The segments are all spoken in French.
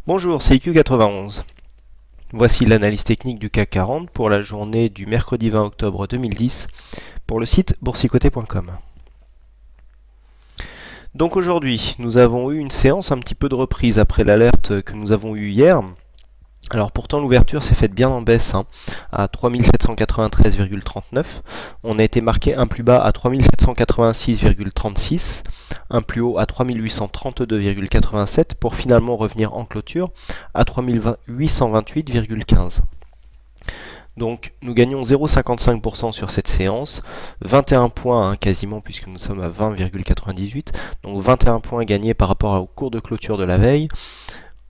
Bonjour, c'est IQ91. Voici l'analyse technique du CAC 40 pour la journée du mercredi 20 octobre 2010 pour le site boursicoté.com. Donc aujourd'hui, nous avons eu une séance un petit peu de reprise après l'alerte que nous avons eue hier. Alors pourtant l'ouverture s'est faite bien en baisse à 3793,39. On a été marqué un plus bas à 3786,36, un plus haut à 3832,87 pour finalement revenir en clôture à 3828,15. Donc nous gagnons 0,55% sur cette séance, 21 points quasiment puisque nous sommes à 20,98, donc 21 points gagnés par rapport au cours de clôture de la veille.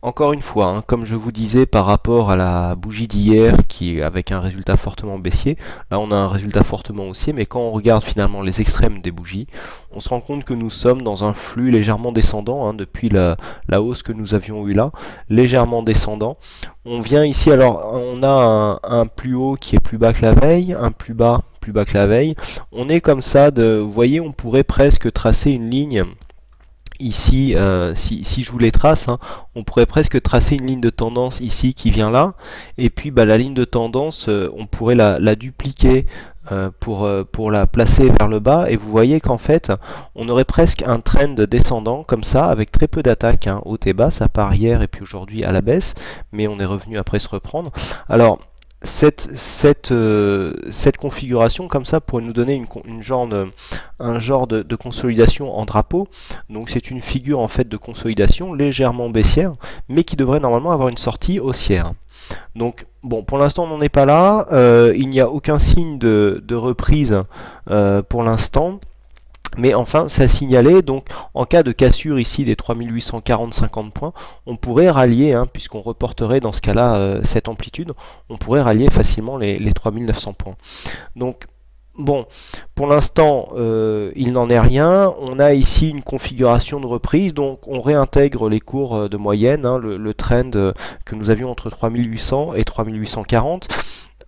Encore une fois, comme je vous disais par rapport à la bougie d'hier qui est avec un résultat fortement baissier, là on a un résultat fortement haussier, mais quand on regarde finalement les extrêmes des bougies, on se rend compte que nous sommes dans un flux légèrement descendant depuis la hausse que nous avions eue là, légèrement descendant. On vient ici, alors on a un plus haut qui est plus bas que la veille, un plus bas que la veille. On est comme ça, vous voyez, on pourrait presque tracer une ligne. Ici, si je vous les trace, on pourrait presque tracer une ligne de tendance ici qui vient là, et puis la ligne de tendance, on pourrait la dupliquer pour la placer vers le bas, et vous voyez qu'en fait, on aurait presque un trend descendant comme ça, avec très peu d'attaques, haut et bas, ça part hier et puis aujourd'hui à la baisse, mais on est revenu après se reprendre. Alors, cette configuration comme ça pourrait nous donner un genre de consolidation en drapeau. Donc c'est une figure en fait de consolidation légèrement baissière, mais qui devrait normalement avoir une sortie haussière. Donc bon, pour l'instant on n'en est pas là, il n'y a aucun signe de reprise pour l'instant. Mais enfin, c'est à signaler, donc en cas de cassure ici des 3840-50 points, on pourrait rallier, puisqu'on reporterait dans ce cas-là cette amplitude, on pourrait rallier facilement les 3900 points. Donc, bon, pour l'instant, il n'en est rien. On a ici une configuration de reprise, donc on réintègre les cours de moyenne, le trend que nous avions entre 3800 et 3840.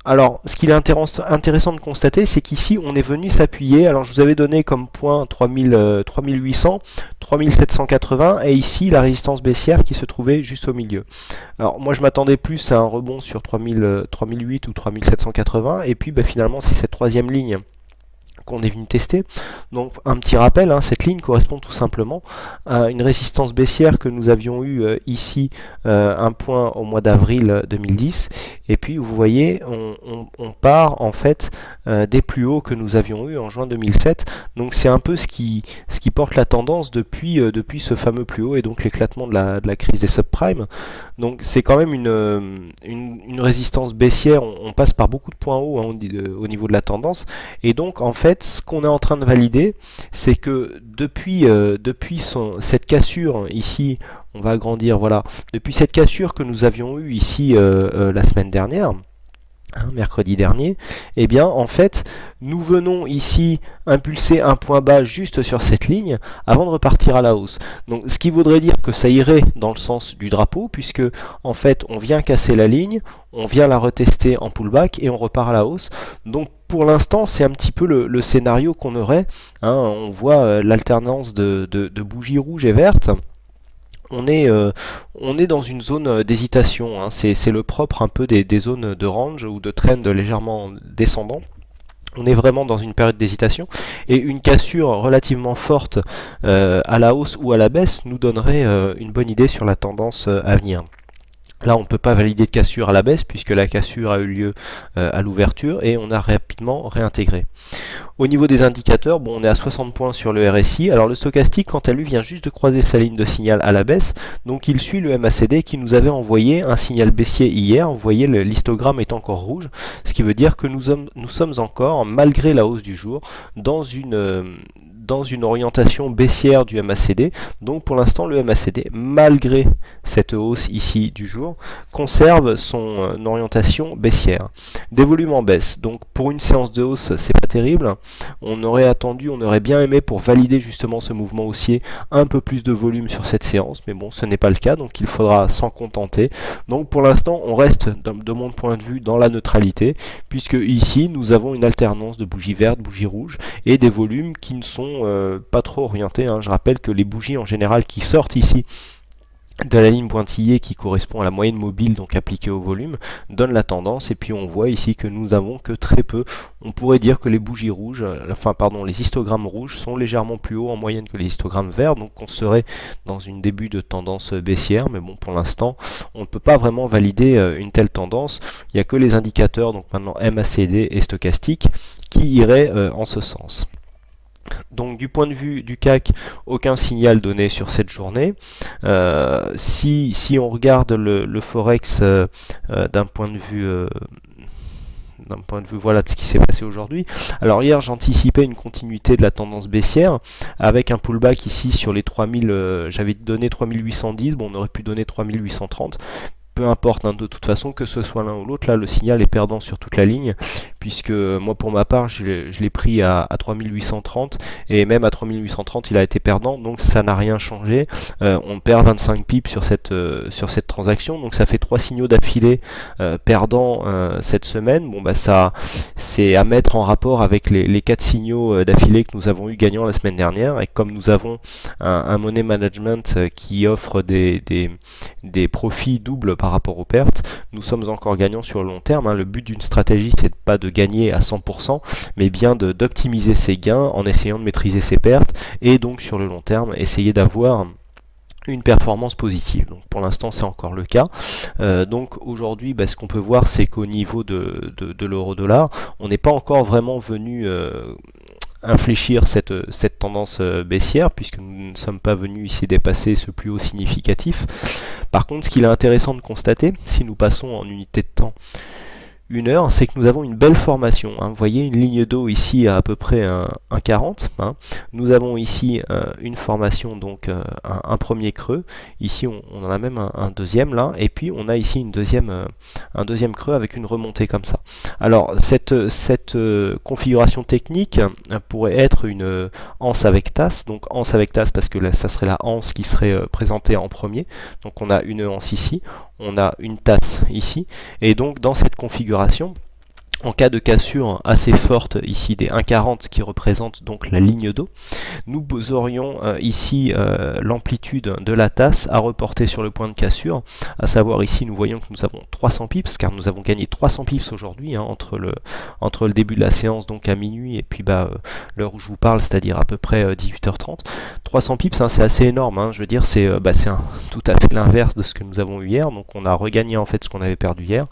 Alors, ce qu'il est intéressant de constater, c'est qu'ici, on est venu s'appuyer. Alors, je vous avais donné comme point 3800, 3780, et ici, la résistance baissière qui se trouvait juste au milieu. Alors, moi, je m'attendais plus à un rebond sur 3008 ou 3780, et puis, finalement, c'est cette troisième ligne qu'on est venu tester. Donc un petit rappel, cette ligne correspond tout simplement à une résistance baissière que nous avions eu ici, un point au mois d'avril 2010, et puis vous voyez on part en fait des plus hauts que nous avions eu en juin 2007. Donc c'est un peu ce qui porte la tendance depuis ce fameux plus haut et donc l'éclatement de la crise des subprimes. Donc c'est quand même une résistance baissière. On passe par beaucoup de points hauts au niveau de la tendance, et donc en fait ce qu'on est en train de valider, c'est que depuis cette cassure ici, on va agrandir, voilà, depuis cette cassure que nous avions eue ici la semaine dernière, mercredi dernier, eh bien en fait nous venons ici impulser un point bas juste sur cette ligne avant de repartir à la hausse. Donc ce qui voudrait dire que ça irait dans le sens du drapeau, puisque en fait on vient casser la ligne, on vient la retester en pullback et on repart à la hausse. Donc pour l'instant c'est un petit peu le scénario qu'on aurait, on voit l'alternance de bougies rouges et vertes. On est dans une zone d'hésitation, c'est le propre un peu des zones de range ou de trend légèrement descendant. On est vraiment dans une période d'hésitation, et une cassure relativement forte à la hausse ou à la baisse nous donnerait une bonne idée sur la tendance à venir. Là, on ne peut pas valider de cassure à la baisse puisque la cassure a eu lieu à l'ouverture et on a rapidement réintégré. Au niveau des indicateurs, on est à 60 points sur le RSI. Alors le stochastique, quant à lui, vient juste de croiser sa ligne de signal à la baisse. Donc il suit le MACD qui nous avait envoyé un signal baissier hier. Vous voyez, l'histogramme est encore rouge, ce qui veut dire que nous sommes encore, malgré la hausse du jour, dans une orientation baissière du MACD. Donc pour l'instant le MACD, malgré cette hausse ici du jour, conserve son orientation baissière. Des volumes en baisse, donc pour une séance de hausse c'est pas terrible. On aurait bien aimé pour valider justement ce mouvement haussier un peu plus de volume sur cette séance, mais bon, ce n'est pas le cas, donc il faudra s'en contenter. Donc pour l'instant on reste de mon point de vue dans la neutralité, puisque ici nous avons une alternance de bougies vertes, bougies rouges et des volumes qui ne sont pas trop orientés. Je rappelle que les bougies en général qui sortent ici de la ligne pointillée qui correspond à la moyenne mobile, donc appliquée au volume, donne la tendance. Et puis on voit ici que nous avons que très peu. On pourrait dire que les bougies rouges, les histogrammes rouges sont légèrement plus hauts en moyenne que les histogrammes verts, donc on serait dans une début de tendance baissière. Mais bon, pour l'instant, on ne peut pas vraiment valider une telle tendance. Il n'y a que les indicateurs, donc maintenant MACD et stochastique, qui iraient en ce sens. Donc du point de vue du CAC, aucun signal donné sur cette journée. Si on regarde le Forex d'un point de vue voilà de ce qui s'est passé aujourd'hui. Alors hier j'anticipais une continuité de la tendance baissière avec un pullback ici sur les 3000, j'avais donné 3810, bon on aurait pu donner 3830. Peu importe, hein, de toute façon, que ce soit l'un ou l'autre, là le signal est perdant sur toute la ligne, puisque moi pour ma part je l'ai pris à 3830 et même à 3830 il a été perdant, donc ça n'a rien changé. On perd 25 pips sur cette transaction, donc ça fait 3 signaux d'affilée perdants cette semaine. Bon bah ça c'est à mettre en rapport avec les 4 signaux d'affilée que nous avons eu gagnants la semaine dernière, et comme nous avons un money management qui offre des profits doubles par rapport aux pertes, nous sommes encore gagnants sur le long terme, hein. Le but d'une stratégie, c'est pas de gagner à 100%, mais bien d'optimiser ses gains en essayant de maîtriser ses pertes, et donc sur le long terme, essayer d'avoir une performance positive. Donc pour l'instant c'est encore le cas. Donc aujourd'hui ce qu'on peut voir, c'est qu'au niveau de l'euro-dollar, on n'est pas encore vraiment venu infléchir cette tendance baissière, puisque nous ne sommes pas venus ici dépasser ce plus haut significatif. Par contre, ce qu'il est intéressant de constater, si nous passons en unité de temps 1 heure, c'est que nous avons une belle formation, hein. Vous voyez une ligne d'eau ici à peu près 1,40, hein. Nous avons ici une formation, donc un premier creux. Ici on en a même un deuxième là, et puis on a ici un deuxième creux avec une remontée comme ça. Alors cette configuration technique pourrait être une anse avec tasse, donc anse avec tasse parce que là, ça serait la anse qui serait présentée en premier. Donc on a une anse ici, on a une tasse ici, et donc dans cette configuration, en cas de cassure assez forte ici des 1,40 qui représente donc la ligne d'eau, nous aurions ici l'amplitude de la tasse à reporter sur le point de cassure, à savoir ici nous voyons que nous avons 300 pips, car nous avons gagné 300 pips aujourd'hui, hein, entre le début de la séance, donc à minuit, et puis l'heure où je vous parle, c'est-à-dire à peu près 18h30. 300 pips, hein, c'est assez énorme, hein, je veux dire c'est tout à fait l'inverse de ce que nous avons eu hier, donc on a regagné en fait ce qu'on avait perdu hier,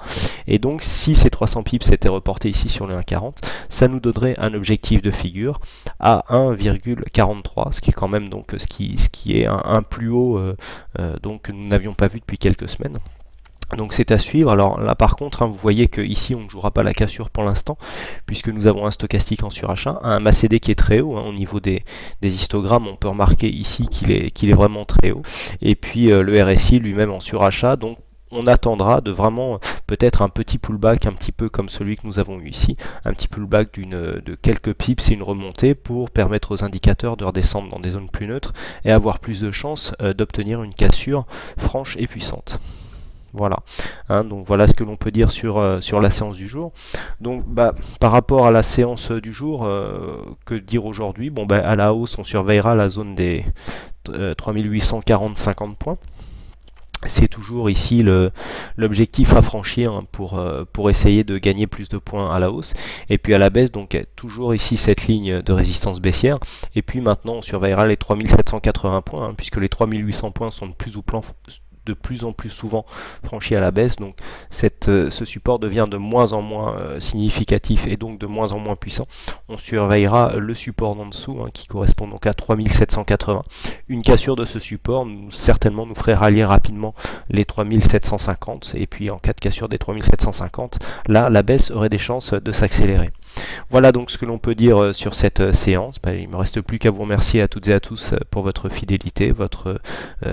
et donc si ces 300 pips étaient reportés ici sur le 1,40, ça nous donnerait un objectif de figure à 1,43, ce qui est quand même donc ce qui est un plus haut donc que nous n'avions pas vu depuis quelques semaines. Donc c'est à suivre. Alors là par contre, hein, vous voyez que ici on ne jouera pas la cassure pour l'instant, puisque nous avons un stochastique en surachat, un MACD qui est très haut, hein, au niveau des histogrammes, on peut remarquer ici qu'il est vraiment très haut, et puis le RSI lui-même en surachat, donc on attendra de vraiment peut-être un petit pullback, un petit peu comme celui que nous avons eu ici, un petit pullback de quelques pips et une remontée pour permettre aux indicateurs de redescendre dans des zones plus neutres et avoir plus de chances d'obtenir une cassure franche et puissante. Voilà, hein, donc voilà ce que l'on peut dire sur la séance du jour. Donc par rapport à la séance du jour, que dire aujourd'hui? Bon à la hausse on surveillera la zone des 3840-50 points. C'est toujours ici l'objectif à franchir, hein, pour essayer de gagner plus de points à la hausse. Et puis à la baisse, donc toujours ici cette ligne de résistance baissière. Et puis maintenant on surveillera les 3780 points, hein, puisque les 3800 points sont de plus en plus souvent franchi à la baisse, donc ce support devient de moins en moins significatif et donc de moins en moins puissant. On surveillera le support d'en dessous, hein, qui correspond donc à 3780. Une cassure de ce support certainement nous ferait rallier rapidement les 3750, et puis en cas de cassure des 3750, là la baisse aurait des chances de s'accélérer. Voilà donc ce que l'on peut dire sur cette séance. Il ne me reste plus qu'à vous remercier à toutes et à tous pour votre fidélité, votre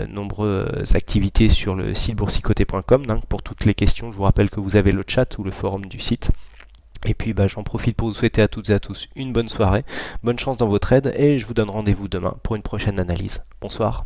nombreuses activités sur le site boursicoté.com. Pour toutes les questions, je vous rappelle que vous avez le chat ou le forum du site. Et puis j'en profite pour vous souhaiter à toutes et à tous une bonne soirée, bonne chance dans vos trades, et je vous donne rendez-vous demain pour une prochaine analyse. Bonsoir.